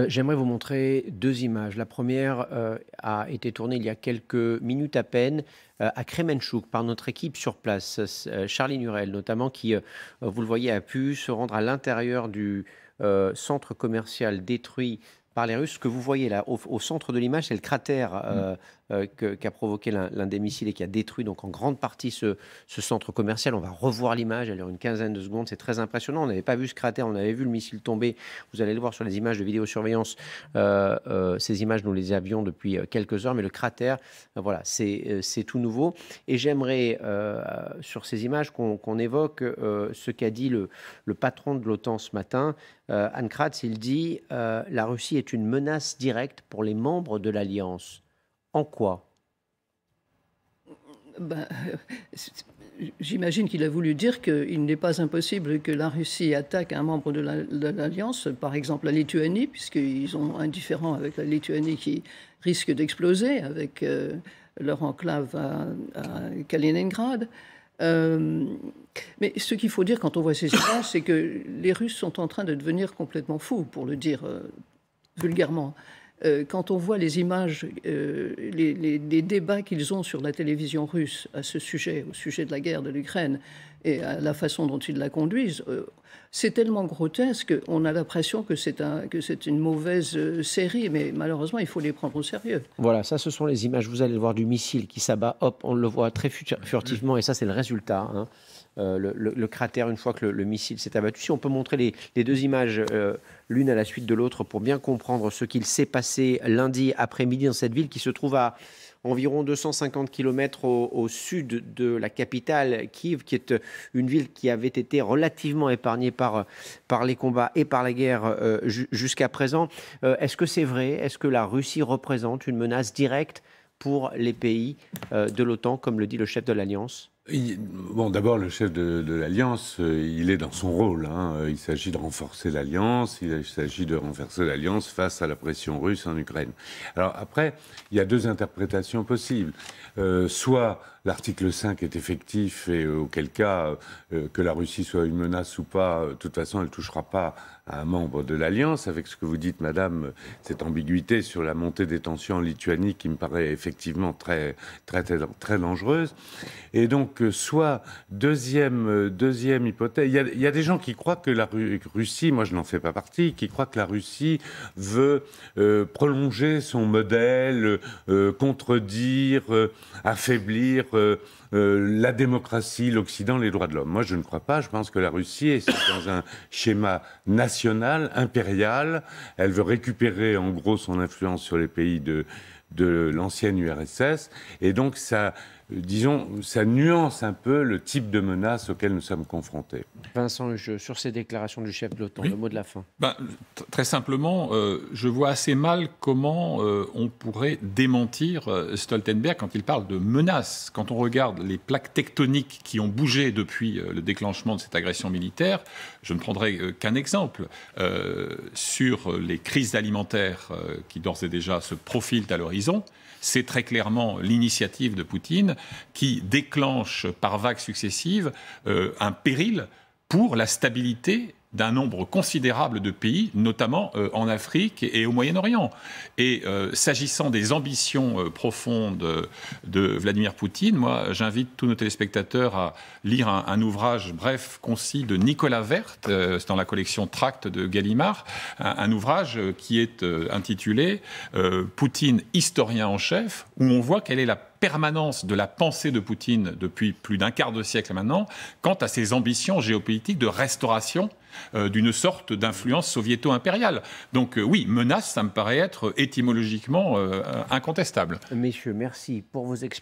J'aimerais vous montrer 2 images. La première, a été tournée il y a quelques minutes à peine, à Kremenchuk par notre équipe sur place. Charlie Nurel notamment qui, vous le voyez, a pu se rendre à l'intérieur du, centre commercial détruit par les Russes. Ce que vous voyez là, au centre de l'image, c'est le cratère, qu'a provoqué l'un des missiles et qui a détruit donc en grande partie ce centre commercial. On va revoir l'image, elle dure une quinzaine de secondes, c'est très impressionnant. On n'avait pas vu ce cratère, on avait vu le missile tomber. Vous allez le voir sur les images de vidéosurveillance. Ces images, nous les avions depuis quelques heures, mais le cratère, voilà, c'est tout nouveau. Et j'aimerais, sur ces images, qu'on évoque ce qu'a dit le patron de l'OTAN ce matin. Anne Kratz, il dit la Russie est une menace directe pour les membres de l'Alliance. En quoi? Ben, j'imagine qu'il a voulu dire qu'il n'est pas impossible que la Russie attaque un membre de l'Alliance, par exemple la Lituanie, puisqu'ils ont un différend avec la Lituanie qui risque d'exploser avec leur enclave à Kaliningrad. Mais ce qu'il faut dire quand on voit ces images, c'est que les Russes sont en train de devenir complètement fous, pour le dire vulgairement. Quand on voit les images, les débats qu'ils ont sur la télévision russe à ce sujet, au sujet de la guerre de l'Ukraine et à la façon dont ils la conduisent, c'est tellement grotesque, on a l'impression que c'est une mauvaise série, mais malheureusement, il faut les prendre au sérieux. Voilà, ça, ce sont les images. Vous allez le voir du missile qui s'abat. Hop, on le voit très furtivement. Et ça, c'est le résultat, hein. Le cratère, une fois que le missile s'est abattu. Si on peut montrer les 2 images, l'une à la suite de l'autre, pour bien comprendre ce qu'il s'est passé lundi après-midi dans cette ville qui se trouve à environ 250 km au sud de la capitale, Kiev, qui est une ville qui avait été relativement épargnée par les combats et par la guerre jusqu'à présent. Est-ce que c'est vrai? Est-ce que la Russie représente une menace directe pour les pays de l'OTAN, comme le dit le chef de l'Alliance? Bon, d'abord, le chef de l'Alliance, il est dans son rôle, hein. Il s'agit de renforcer l'Alliance, il s'agit de renforcer l'Alliance face à la pression russe en Ukraine. Alors après, il y a 2 interprétations possibles. Soit l'article 5 est effectif et auquel cas, que la Russie soit une menace ou pas, de toute façon, elle ne touchera pas à un membre de l'Alliance, avec ce que vous dites, madame, cette ambiguïté sur la montée des tensions en Lituanie qui me paraît effectivement très, très, très, très dangereuse. Et donc, soit deuxième hypothèse, il y a des gens qui croient que la Russie, moi je n'en fais pas partie, qui croient que la Russie veut prolonger son modèle, contredire, affaiblir la démocratie, l'Occident, les droits de l'homme. Moi, je ne crois pas. Je pense que la Russie est dans un schéma national, impérial. Elle veut récupérer, en gros, son influence sur les pays de l'ancienne URSS. Et donc, ça, disons, ça nuance un peu le type de menace auquel nous sommes confrontés. Vincent Huge, sur ces déclarations du chef de l'OTAN, le mot de la fin. Très simplement, je vois assez mal comment on pourrait démentir Stoltenberg quand il parle de menaces. Quand on regarde les plaques tectoniques qui ont bougé depuis le déclenchement de cette agression militaire, je ne prendrai qu'un exemple. Sur les crises alimentaires qui d'ores et déjà se profilent à l'horizon, c'est très clairement l'initiative de Poutine qui déclenche par vagues successives un péril pour la stabilité d'un nombre considérable de pays, notamment en Afrique et au Moyen-Orient. Et s'agissant des ambitions profondes de Vladimir Poutine, moi j'invite tous nos téléspectateurs à lire un ouvrage bref, concis de Nicolas Werth, c'est dans la collection Tracts de Gallimard, un ouvrage qui est intitulé Poutine, historien en chef, où on voit quelle est la permanence de la pensée de Poutine depuis plus d'un quart de siècle maintenant, quant à ses ambitions géopolitiques de restauration d'une sorte d'influence soviéto-impériale. Donc oui, menace, ça me paraît être étymologiquement incontestable. Messieurs, merci pour vos explications.